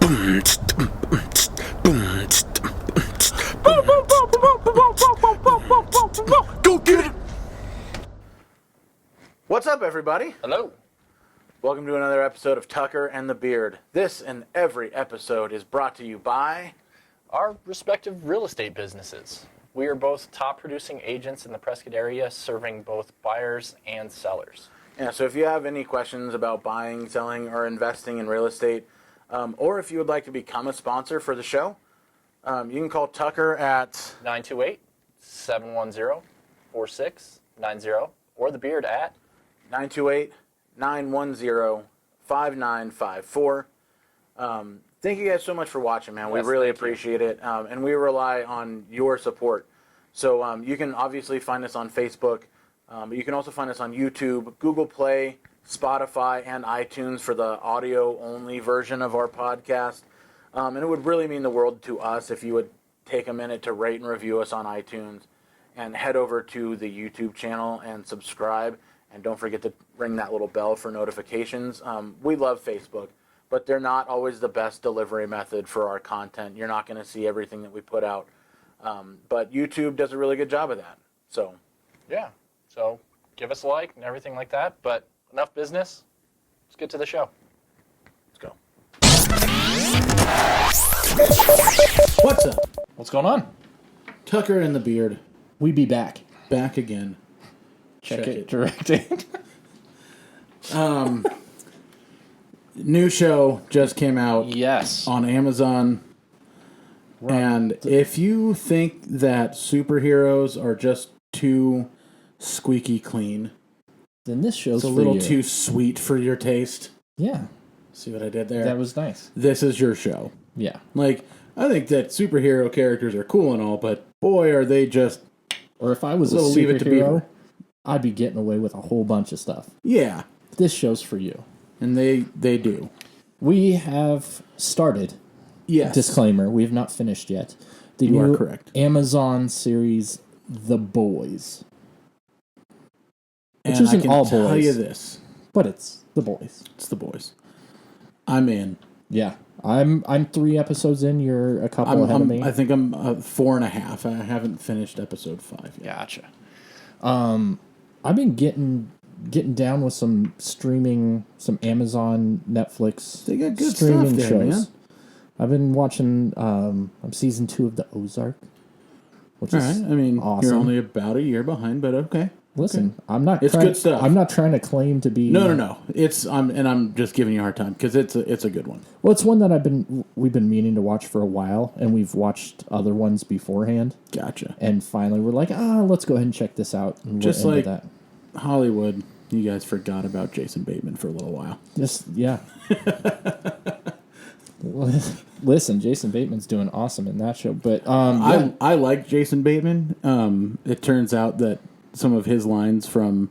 Go get it! What's up, everybody? Hello. Welcome to another episode of Tucker and the Beard. This and every episode is brought to you by Our respective real estate businesses. We are both top producing agents in the Prescott area, serving both buyers and sellers. Yeah, so if you have any questions about buying, selling, or investing in real estate, or if you would like to become a sponsor for the show, you can call Tucker at 928-710-4690 or the Beard at 928-910-5954. Thank you guys so much for watching, man. We really appreciate it, and we rely on your support. So you can obviously find us on Facebook, but you can also find us on YouTube, Google Play, Spotify, and iTunes for the audio-only version of our podcast. And it would really mean the world to us if you would take a minute to rate and review us on iTunes and head over to the YouTube channel and subscribe. And don't forget to ring that little bell for notifications. We love Facebook, but they're not always the best delivery method for our content. You're not going to see everything that we put out. But YouTube does a really good job of that. So, yeah. So give us a like and everything like that. But enough business. Let's get to the show. let's go. What's up? What's going on? Tucker and the Beard. We be back. Back again. Check it. Directed. New show just came out Yes. on Amazon. And if you think that superheroes are just too squeaky clean, Then this show's it's a for little you. too sweet for your taste. Yeah. See what I did there? That was nice. This is your show. Yeah. Like, I think that superhero characters are cool and all, but boy, are they just... Or if I was a Little Leave It to superhero, Beaver. I'd be getting away with a whole bunch of stuff. Yeah. This show's for you. And they do. We have started. Yes. Disclaimer, we have not finished yet. The You are new correct. Amazon series, The Boys. Which And I isn't can all tell boys. you this. But it's The Boys. It's the boys. I'm in. Yeah. I'm 3 episodes in. You're a couple ahead of me. I think I'm 4.5. I haven't finished episode 5 yet. Gotcha. I've been getting down with some streaming, some Amazon, Netflix They got good streaming stuff there, shows. man. I've been watching. I'm season 2 of The Ozark, which All is right. I mean, awesome. you're only about a year behind, but okay. Listen, I'm not. It's good stuff. I'm not trying to claim to be. No. I'm just giving you a hard time because it's a good one. Well, it's one that we've been meaning to watch for a while, and we've watched other ones beforehand. Gotcha. And finally, we're like, let's go ahead and check this out. And Just we're like into that. Hollywood, you guys forgot about Jason Bateman for a little while. Just yeah. Listen, Jason Bateman's doing awesome in that show, but yeah. I like Jason Bateman. It turns out that some of his lines from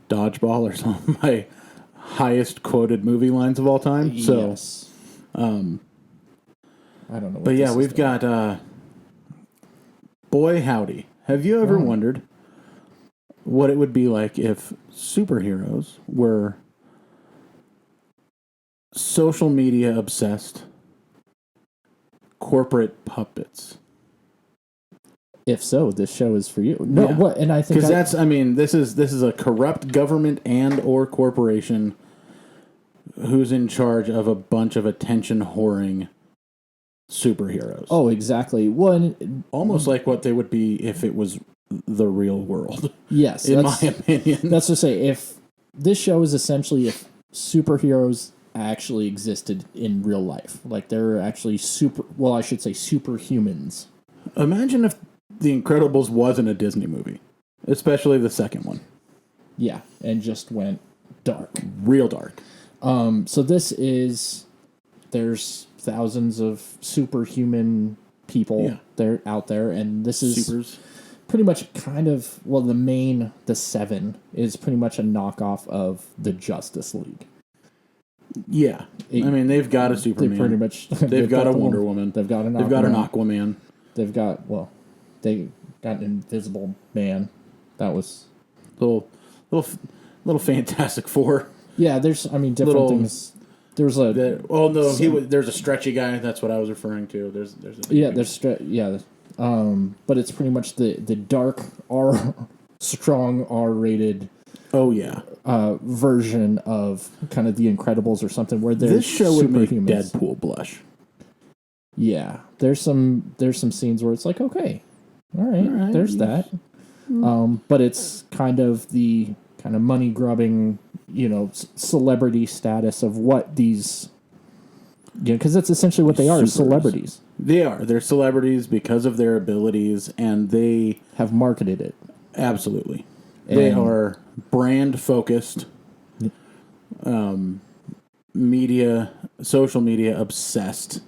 Dodgeball are some of my highest quoted movie lines of all time. So, yes. I don't know. What but yeah, this we've is doing. got Boy Howdy. Have you ever wondered what it would be like if superheroes were social media obsessed corporate puppets? If so, this show is for you. No, Yeah. what? And I think Because this is a corrupt government and or corporation who's in charge of a bunch of attention whoring superheroes. Oh, exactly. Well, Almost like what they would be if it was the real world, yes, in my opinion. that's to say, if this show is essentially if superheroes actually existed in real life, like they're actually superhumans. Imagine if The Incredibles wasn't a Disney movie, especially the second one. Yeah, and just went dark. Real dark. So there's thousands of superhuman people there out there, and this is Supers. pretty much the Seven is pretty much a knockoff of the Justice League. Yeah. I mean, they've got a Superman. They pretty much They've got a the Wonder Woman. They've got an They've got an Aquaman. Aquaman. They've got an Invisible Man. That was Little Fantastic Four. yeah. There's different Little things. There's a there's a stretchy guy. That's what I was referring to. There's but it's pretty much the dark R, strong R-rated oh yeah. version of kind of The Incredibles or something where they're This show would make superhumans. Deadpool blush. Yeah, there's some scenes where it's like, okay, all right. There's that. But it's kind of the kind of money grubbing, celebrity status of what these, because that's essentially what they are, Superheroes. celebrities. They are. They're celebrities because of their abilities, and they Have marketed it. absolutely. They And- are brand focused, media, social media obsessed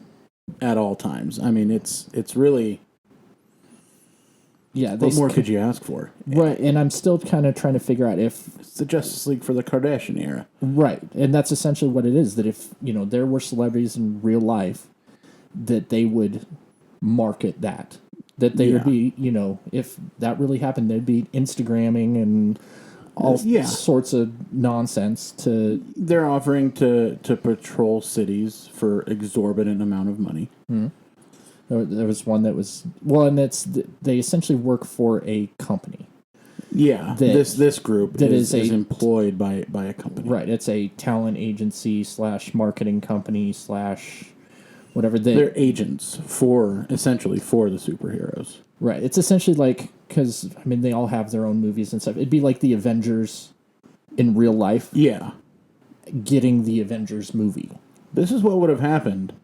at all times. I mean, it's really. Yeah, What more could you ask for? Right, and I'm still kind of trying to figure out if It's the Justice League for the Kardashian era. right, and that's essentially what it is. That if there were celebrities in real life, that they would market that. That they would be, if that really happened, they'd be Instagramming and all sorts of nonsense to. They're offering to patrol cities for exorbitant amount of money. There was one that was and they essentially work for a company. Yeah, this group that is is employed by a company. Right, it's a talent agency / marketing company / whatever. They're agents essentially for the superheroes. Right, it's essentially like, because they all have their own movies and stuff. It'd be like the Avengers in real life Yeah, getting the Avengers movie. this is what would have happened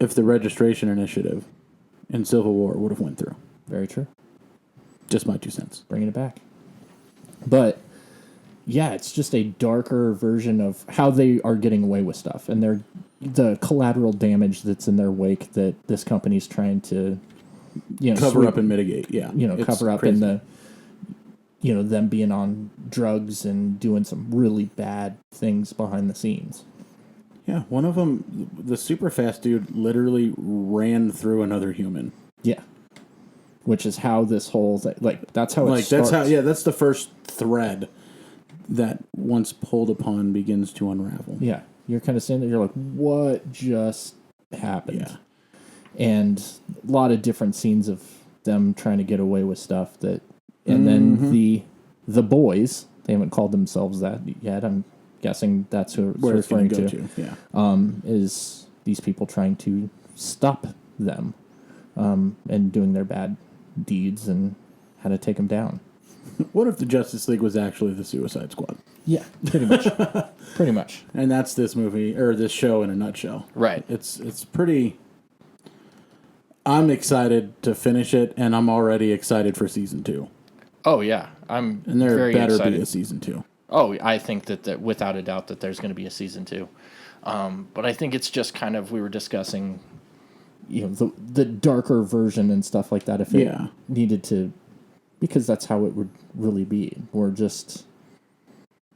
if the registration initiative in Civil War would have went through. Very true. Just my 2 cents. Bringing it back. But yeah, it's just a darker version of how they are getting away with stuff, and the collateral damage that's in their wake that this company's trying to Cover up and mitigate. Yeah, It's cover up crazy. in the them being on drugs and doing some really bad things behind the scenes. Yeah, one of them, the super fast dude, literally ran through another human. Yeah. Which is how this whole thing, that's how it starts. That's the first thread that once pulled upon begins to unravel. Yeah. You're kind of sitting there, you're like, what just happened? Yeah. And a lot of different scenes of them trying to get away with stuff and then the boys, they haven't called themselves that yet. I'm guessing that's who Where it's it's going referring to go to. Yeah. Is these people trying to stop them and doing their bad deeds and how to take them down. What if the Justice League was actually the Suicide Squad? Yeah, pretty much. Pretty much. And that's this movie or this show in a nutshell. Right. It's pretty. I'm excited to finish it, and I'm already excited for season 2. Oh, yeah. I'm And there very better excited. be a season 2. Oh, I think that without a doubt that there's going to be a season 2. But I think it's just kind of, we were discussing, the darker version and stuff like that. If it needed to, because that's how it would really be. I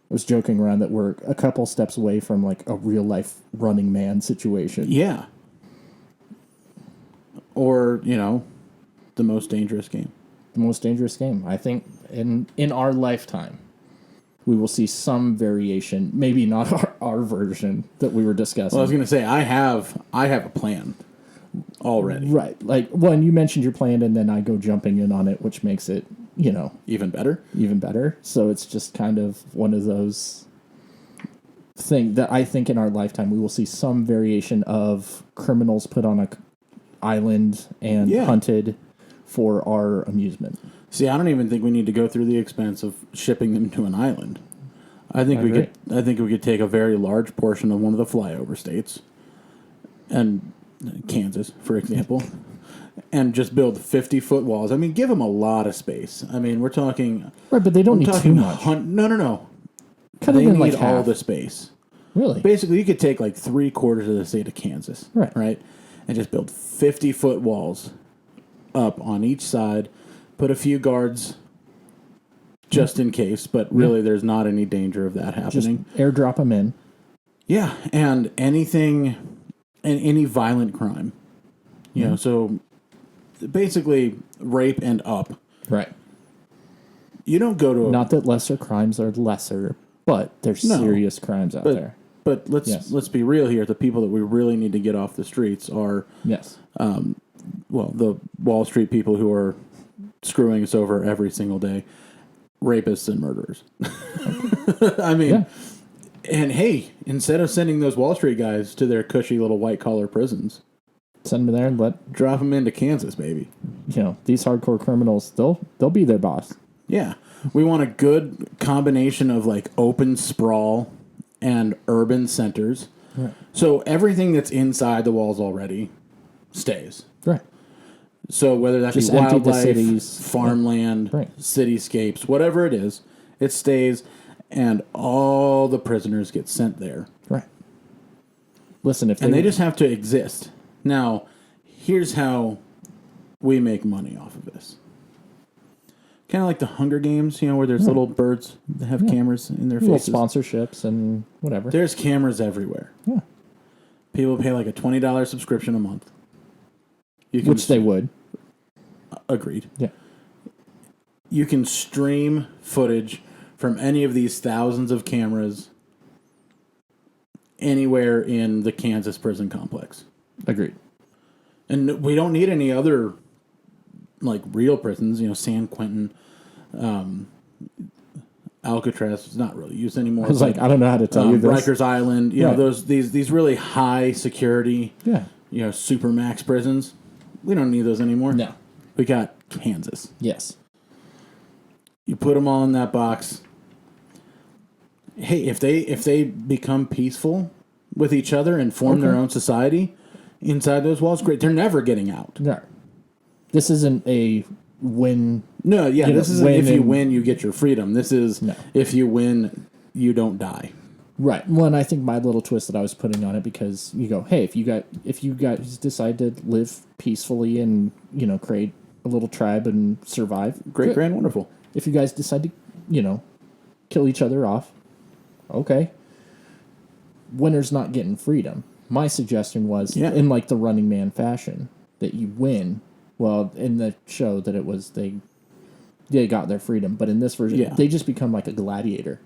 was joking around that we're a couple steps away from like a real life Running Man situation. Yeah. Or, the Most Dangerous Game. The Most Dangerous Game. I think in our lifetime, we will see some variation. Maybe not our version that we were discussing. Well, I was going to say, I have a plan already. Right. And you mentioned your plan, and then I go jumping in on it, which makes it, Even better. even better. So it's just kind of one of those things that I think in our lifetime we will see some variation of criminals put on a island and hunted for our amusement. See, I don't even think we need to go through the expense of shipping them to an island. I think we could take a very large portion of one of the flyover states, and Kansas, for example, and just build 50-foot walls. I mean, give them a lot of space. I mean, we're talking Right, but they don't need too much. No. Cut They it in need like all half. the space. Really? Basically, you could take like 3/4 of the state of Kansas, Right. and just build 50-foot walls up on each side. Put a few guards just in case, but really there's not any danger of that Just happening. airdrop them in. Yeah, and any violent crime. So basically rape and up. Right. You don't go to Not that lesser crimes are lesser, but there's No. serious crimes out but there. But Yes. let's be real here. The people that we really need to get off the streets are Yes. the Wall Street people who are screwing us over every single day, rapists and murderers. I mean, Yeah. and hey, instead of sending those Wall Street guys to their cushy little white collar prisons, Send them there and let drop them into Kansas, baby. these hardcore criminals. They'll be their boss. Yeah, we want a good combination of like open sprawl and urban centers. Right. So everything that's inside the walls already stays. Right. So whether that Just be empty the wildlife, cities. farmland, Right. cityscapes, whatever it is, it stays, and all the prisoners get sent there. Right. Listen, if And they just have to exist. Now, here's how we make money off of this. Kind of like the Hunger Games, where there's little birds that have cameras in their little faces. sponsorships and whatever. There's cameras everywhere. Yeah. People pay like a $20 subscription a month. You can Which they would. Agreed. Yeah. You can stream footage from any of these thousands of cameras anywhere in the Kansas prison complex. Agreed. And we don't need any other like real prisons, San Quentin, Alcatraz is not really used anymore. I was like, I don't know how to tell you this. Rikers Island, Right. these really high security, Yeah. supermax prisons. We don't need those anymore. No. We got Kansas. Yes. You put them all in that box. Hey, if they become peaceful with each other and form their own society inside those walls, great. They're never getting out. No. This isn't a win. No, yeah, this isn't win if you and- win, you get your freedom. This is No. if you win, you don't die. Right. Well, and I think my little twist that I was putting on it, because you go, hey, if you guys decide to live peacefully and create a little tribe and survive, Great, good. grand, wonderful. If you guys decide to kill each other off, okay. Winner's not getting freedom. My suggestion was, Yeah. in like the Running Man fashion, that you win. Well, in the show that it was they got their freedom, but in this version, Yeah. they just become like a gladiator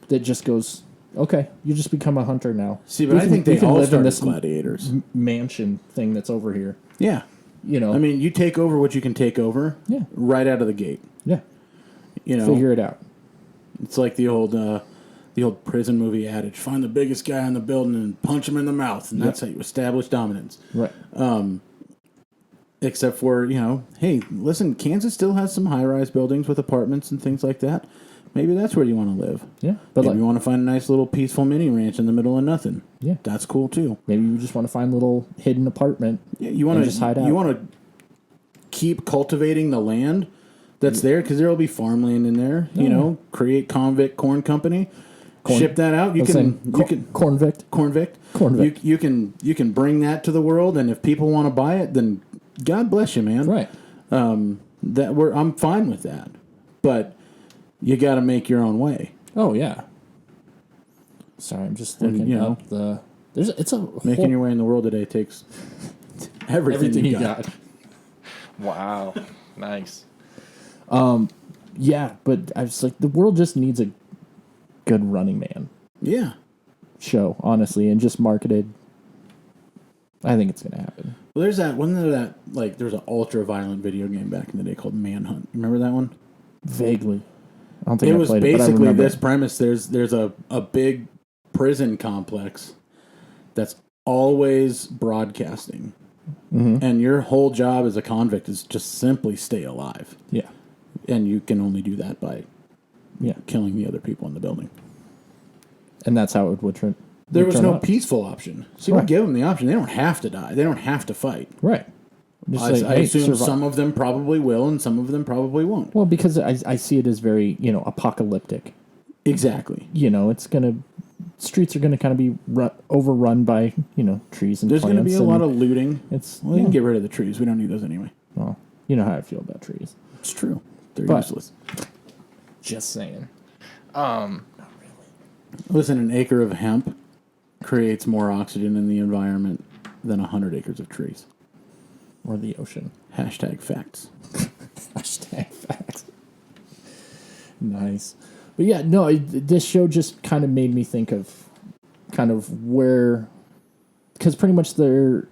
that just goes, okay, you just become a hunter now. See, but I think we they all live in start this as gladiators. mansion thing that's over here. Yeah. I mean, you take over what you can take over Yeah. right out of the gate. yeah, You figure it out. It's like the old prison movie adage: find the biggest guy in the building and punch him in the mouth, and that's how you establish dominance. Right. Except for, hey, listen, Kansas still has some high-rise buildings with apartments and things like that. Maybe that's where you want to live. Yeah. But Maybe you want to find a nice little peaceful mini ranch in the middle of nothing. Yeah. That's cool too. maybe you just want to find a little hidden apartment. Yeah, you want and to just hide out. You want to keep cultivating the land that's there because there will be farmland in there. Create convict corn company, ship that out. You can Cornvict. Cornvict. You can bring that to the world, and if people want to buy it, then God bless you, man. Right. I'm fine with that, but you got to make your own way. Oh yeah. Sorry, I'm just looking up the. It's a Making your way in the world today takes everything you got. Wow, nice. Yeah, but I was like, the world just needs a good Running Man Yeah. show, honestly, and just marketed. I think it's gonna happen. Well, there's that. Wasn't there that like there was an ultra violent video game back in the day called Manhunt? Remember that one? Vaguely, I don't think It I was played it, but I basically remember this it. premise. There's a big prison complex that's always broadcasting, and your whole job as a convict is just simply stay alive, Yeah, and you can only do that by yeah, killing the other people in the building. and that's how it would turn. There was turn no out. peaceful option, so we Right. give them the option. They don't have to die. They don't have to fight. Right. Just I say, hey, assume survive. some of them probably will, and some of them probably won't. Well, because I see it as very apocalyptic. Exactly. It's gonna streets are gonna kind of be overrun by trees and There's going to plants. be a lot and of looting. It's We can get rid of the trees. We don't need those anyway. well, you know how I feel about trees. It's true. They're But- useless. Just saying. Listen, an acre of hemp creates more oxygen in the environment than 100 acres of trees. Or the ocean. Hashtag facts. Hashtag facts. Nice. But yeah, no, this show just kind of made me think of kind of where, because pretty much they're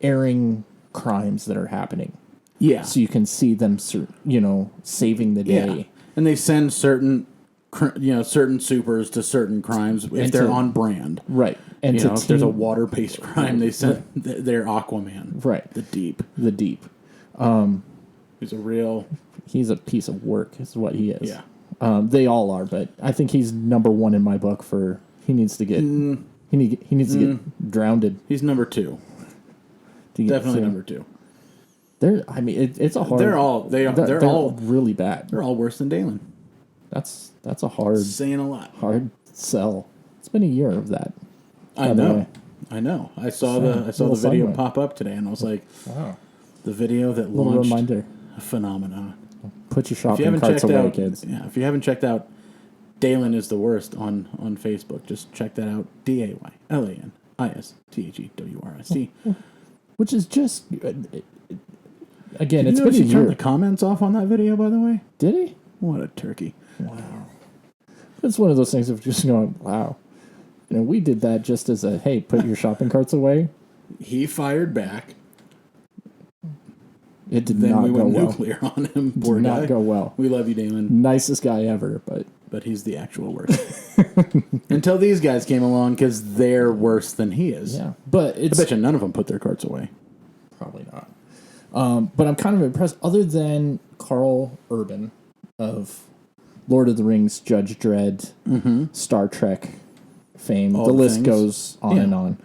airing crimes that are happening. Yeah. So you can see them, saving the day. Yeah. And they send certain supers to certain crimes if they're on brand. Right. And if there's a water-based crime, they send their Aquaman. Right. The Deep. He's a piece of work is what he is. Yeah. They all are, but I think he's number one in my book for he needs to get he needs to get drowned. He's number 2. Definitely number 2. It's a hard. They're all really bad. They're all worse than Dalen. That's a hard Saying a lot. hard sell. It's been a year of that. I know. I saw the video segue. pop up today, and I was like, Wow. the video that Little launched reminder. a phenomenon. Put your If you shopping haven't carts checked away, out, kids. if you haven't checked out, Dalen is the worst on Facebook. Just check that out. DAYLANISTHEWRST. Which is just again, Did it's you notice been a he turned year. the comments off on that video? By the way, Did he? what a turkey! Wow. It's one of those things of just going, wow. We did that just as a hey, put your shopping carts away. He fired back. It did Then not we go went well. nuclear on him. Poor Did guy. not go well. We love you, Damon, Nicest guy ever, but he's the actual worst. Until these guys came along, because they're worse than he is. yeah. But I it's bet you none of them put their carts away. probably not. But I'm kind of impressed. Other than Carl Urban of Lord of the Rings, Judge Dredd, Star Trek fame, All the the list things. goes on Yeah. and on.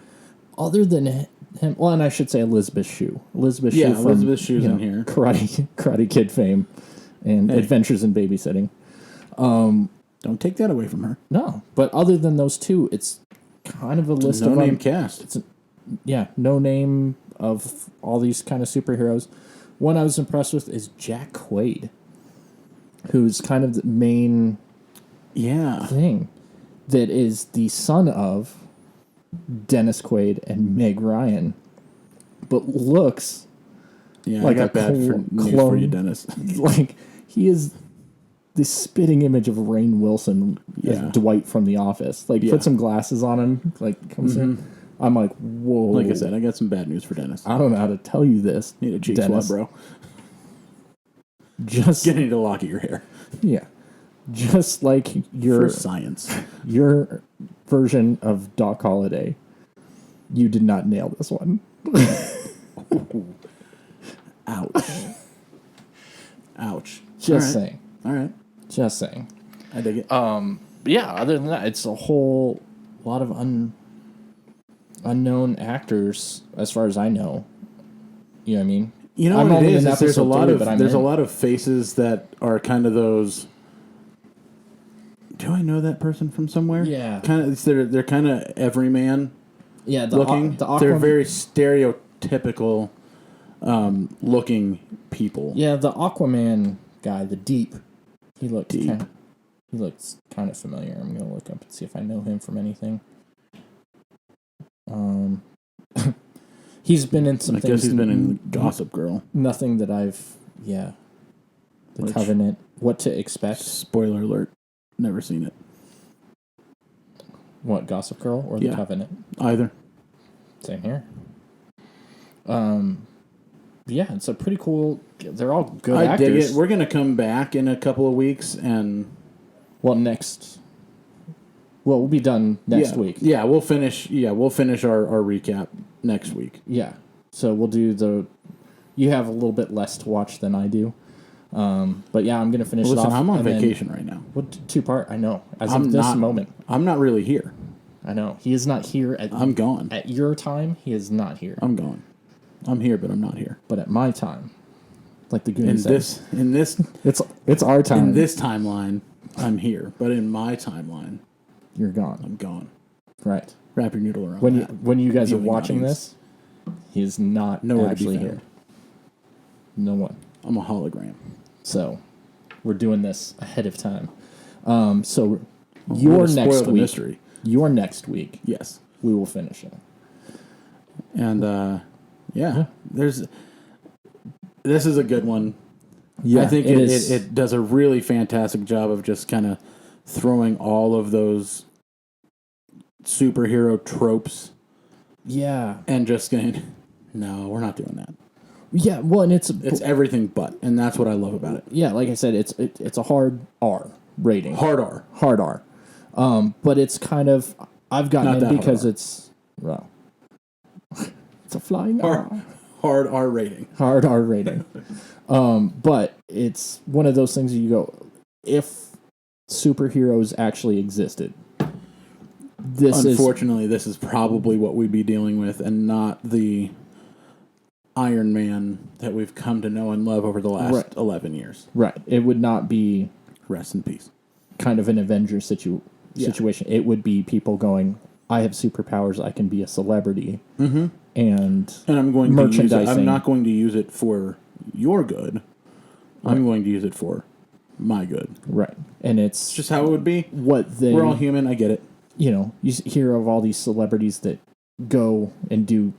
Other than him, well, and I should say Elizabeth Shue. Elizabeth Yeah, Shue from, Elizabeth Shue's in here. Karate Kid fame and Adventures in Babysitting. Don't take that away from her. No, but other than those two, it's kind of a list No of name cast. no name of all these kind of superheroes. One I was impressed with is Jack Quaid, who's kind of the main Yeah. thing that is the son of Dennis Quaid and Meg Ryan, but looks Yeah, like I got a bad for news for clone. you, Dennis. like he is the spitting image of Rainn Wilson as Yeah. Dwight from The Office. Like, Yeah. put some glasses on him, like, comes in. I'm like, whoa. Like I said, I got some bad news for Dennis. I don't know how to tell you this. Need a cheek Dennis. swab, bro. Just, Getting need to lock at your hair yeah. Just like for science. your version of Doc Holliday, you did not nail this one. Ouch. Ouch. Just All right. saying. All right. Just saying. I dig it. But yeah, other than that, it's a whole lot of unknown actors, as far as I know. You know what I mean? You know I'm what it only is? in Is there's a episode lot 3, of but I'm there's a in. lot of faces that are kind of those. Do I know that person from somewhere? Yeah. Kind of. They're kind of everyman Yeah, the looking. the They're Aquaman, very stereotypical looking people. yeah, the Aquaman guy, the Deep. He looks Deep. he looks kind of familiar. I'm gonna look up and see if I know him from anything. He's been in some I things. guess he's been in Gossip Girl. Nothing that I've The Which- Covenant. What to Expect? Spoiler alert. Never seen it. What, Gossip Girl or The Yeah. Covenant? Either. Same here. Yeah, it's a pretty cool. They're all good I actors. dig it. We're gonna come back in a couple of weeks and Well, we'll be done next yeah, week. Yeah, we'll finish. Yeah, we'll finish our recap next week. Yeah. So we'll do you have a little bit less to watch than I do. But yeah, I'm going to finish Well, it listen, off. I'm on and then- vacation right now. What two-part? I know. As I'm of this not- moment. I'm not really here. I know. He is not here I'm gone. at your time. He is not here. I'm gone. I'm here, but I'm not here. But at my time, like the In Goonies said, this it's our time. in this timeline, I'm here. But in my timeline, You're gone. I'm gone. Right. Wrap your noodle around When that. when you guys are Viewing watching audience. this, he is not Nowhere to be actually found. here. No one. I'm a hologram. So we're doing this ahead of time. So We're your gonna next spoil the week, mystery. your next week, Yes. we will finish it. And this is a good one. Yeah, I think it is. it does a really fantastic job of just kind of throwing all of those superhero tropes Yeah. and just going, no, we're not doing that. Yeah, well, and it's Everything but, and that's what I love about it. yeah, like I said, it's a hard R rating. Hard R. Hard R. But it's kind of I've gotten Not it that hard because R. it's well, it's a flying R. Hard R rating. Hard R rating. But it's one of those things that you go, if superheroes actually existed, Unfortunately, this is probably what we'd be dealing with, and not the Iron Man that we've come to know and love over the last Right. 11 years. right. It would not be Rest in peace. kind of an Avengers situation. It would be people going, I have superpowers, I can be a celebrity. Mm-hmm. And I'm going to use it. I'm merchandising. not going to use it for your good. I'm going to use it for my good. right. And it's Just how it would be. what they We're all human. I get it. you know, you hear of all these celebrities that go and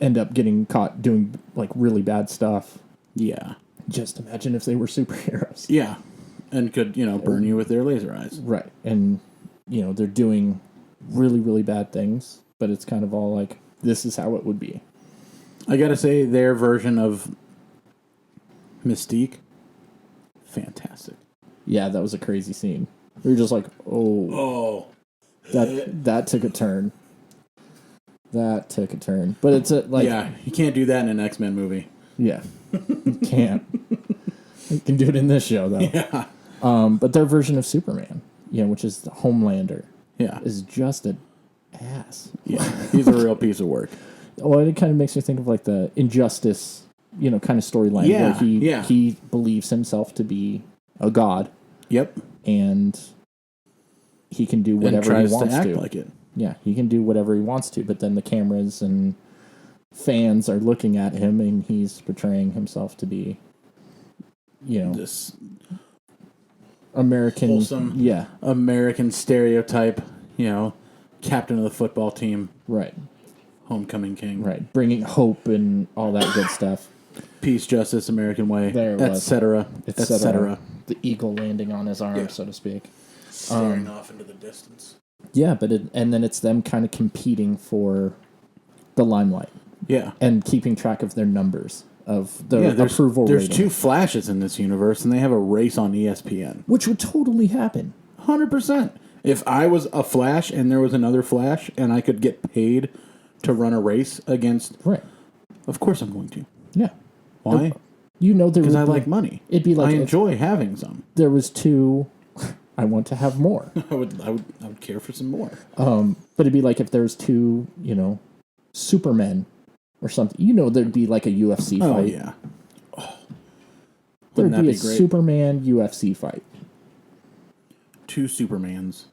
end up getting caught doing like really bad stuff. Yeah. Just imagine if they were superheroes. Yeah. And could, burn you with their laser eyes. Right. And, they're doing really, really bad things, but it's kind of all like, this is how it would be. I gotta say, their version of Mystique, fantastic. Yeah, that was a crazy scene. We were just like, oh, that took a turn. That took a turn. But it's yeah, you can't do that in an X-Men movie. Yeah. You can't. You can do it in this show, though. Yeah. But their version of Superman, which is the Homelander, Yeah. is just an ass. Yeah. He's a real piece of work. Well, it kind of makes me think of like the Injustice, kind of storyline Yeah, where he believes himself to be a god Yep. and he can do whatever And tries he wants to act to. like it. Yeah, he can do whatever he wants to, but then the cameras and fans are looking at him and he's portraying himself to be, This American. wholesome Yeah, American stereotype, captain of the football team, right, homecoming king, right. Bringing hope and all that good stuff. peace, justice, American way, There it was. etc., etc. The eagle landing on his arm, Yeah. so to speak. Staring off into the distance. Yeah, but and then it's them kind of competing for the limelight Yeah. and keeping track of their numbers of the Yeah, there's approval rating, two Flashes in this universe, and they have a race on ESPN. which would totally happen. 100%. If I was a Flash and there was another Flash and I could get paid to run a race against, Right. of course I'm going to. Yeah. Why? There Because would I be, like money. It'd be like I if enjoy having some. there was two. I want to have more. I would care for some more. But it'd be like if there's two, Supermen or something. There'd be like a UFC Oh fight. yeah. There'd Wouldn't be that a be great? Superman UFC fight. Two Supermans.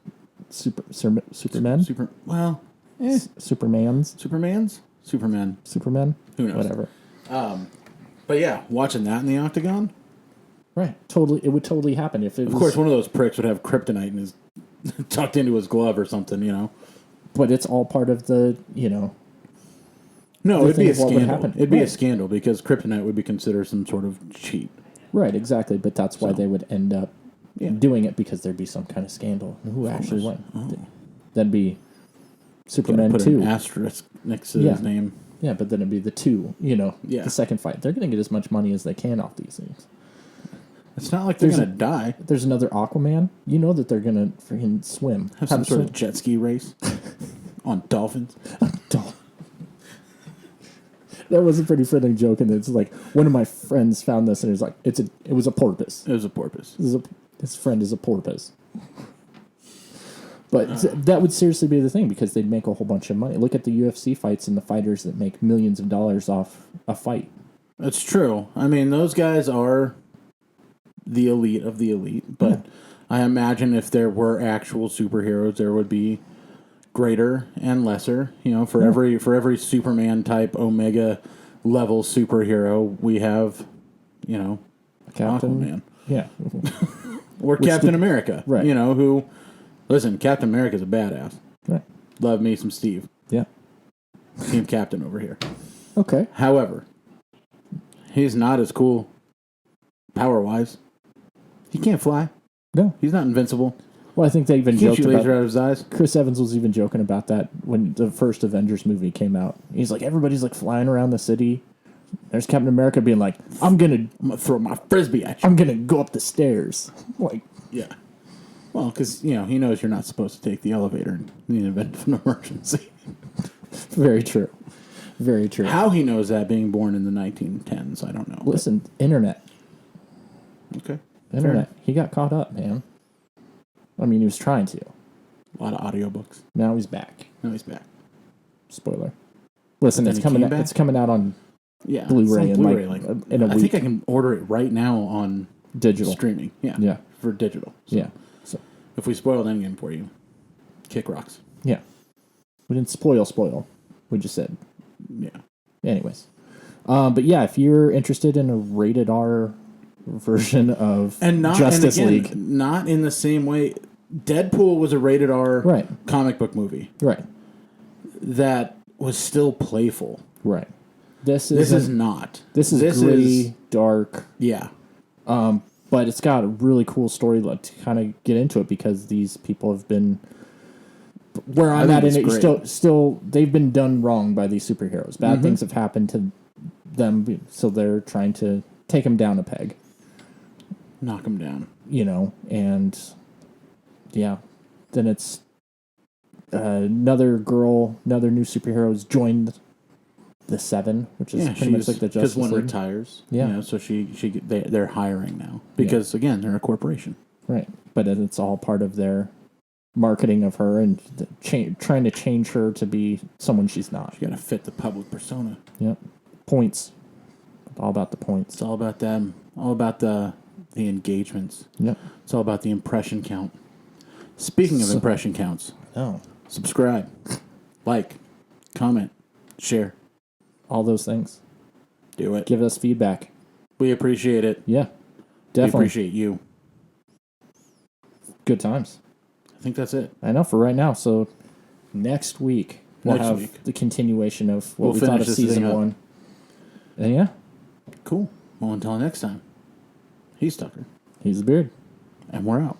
Supermen? Well, Supermans? Supermen. Supermen? Who knows? Whatever. But yeah, watching that in the octagon. Right. Totally. It would totally happen if it was. Of course, one of those pricks would have kryptonite in his tucked into his glove or something. But it's all part of the, No, The it'd thing be a of what would scandal. happen. It'd be a Right. scandal because kryptonite would be considered some sort of cheat. Right, exactly. But that's why So. they would end up Yeah. doing it because there'd be some kind of scandal. Who actually won? Oh. That'd be Gotta Superman put 2. an asterisk next to Yeah. his name. Yeah, but then it'd be the 2, Yeah. the second fight. They're going to get as much money as they can off these things. It's not like they're There's going to die. If there's another Aquaman, that they're going to freaking swim. Have some a sort swim. of jet ski race on dolphins. Don't. That was a pretty fitting joke, and it's like one of my friends found this, and it was like it was a porpoise. It was a porpoise. His friend is a porpoise. But that would seriously be the thing because they'd make a whole bunch of money. Look at the UFC fights and the fighters that make millions of dollars off a fight. That's true. I mean, those guys are the elite of the elite, but I imagine if there were actual superheroes, there would be greater and lesser. For every Superman type Omega level superhero, we have, Captain, Aquaman yeah, or Captain America. right. Who? Listen, Captain America's a badass. right, Love me some Steve, yeah. Team Captain over here. Okay, However, he's not as cool power wise. He can't fly. no, He's not invincible. Well, I think they even Can't joked shoot about laser out of his eyes. Chris Evans was even joking about that when the first Avengers movie came out. He's like, everybody's like flying around the city. There's Captain America being like, I'm gonna throw my frisbee at you. I'm gonna go up the stairs. Like, Yeah. Well, because, he knows you're not supposed to take the elevator in the event of an emergency. very true. Very true. How he knows that, being born in the 1910s, I don't know. Listen, internet. Okay. Internet. He got caught up, man. I mean, he was trying to. A lot of audiobooks. Now he's back. Now he's back. Spoiler. Listen, But it's then he coming. came back? It's coming out on Yeah. Blu-ray it's in on like Blu-ray, in a I week. think I can order it right now on Digital. streaming. Yeah. Yeah. For digital. So Yeah. So if we spoiled Endgame for you, kick rocks. yeah, we didn't spoil. We just said. Yeah. Anyways, but yeah, if you're interested in a rated R version of Justice League, not in the same way. Deadpool was a rated R Right. comic book movie right, that was still playful. right. This This is is not. this is gritty, dark, Yeah. but it's got a really cool story to kind of get into it because these people have been where I'm think at in it's it. great. Still, they've been done wrong by these superheroes. Bad things have happened to them, so they're trying to take them down a peg. Knock them down. And yeah, then it's another new superhero has joined the Seven, which is pretty much like the because Justice one League. retires. Yeah. So they're hiring now because again they're a corporation. Right, but it's all part of their marketing of her and trying to change her to be someone she's not. You got to fit the public persona. Yep, points. All about the points. It's all about them. All about the engagements. Yep. It's all about the impression count. Speaking of impression counts, Oh, subscribe, like, comment, share. all those things. Do it. Give us feedback. We appreciate it. Yeah, We definitely. appreciate you. Good times. I think that's it. I know for right now. So next week we'll Next have week. the continuation of what We'll we thought finish of this season thing up. 1. And yeah, Cool. Well, until next time, he's Tucker, he's the beard. and we're out.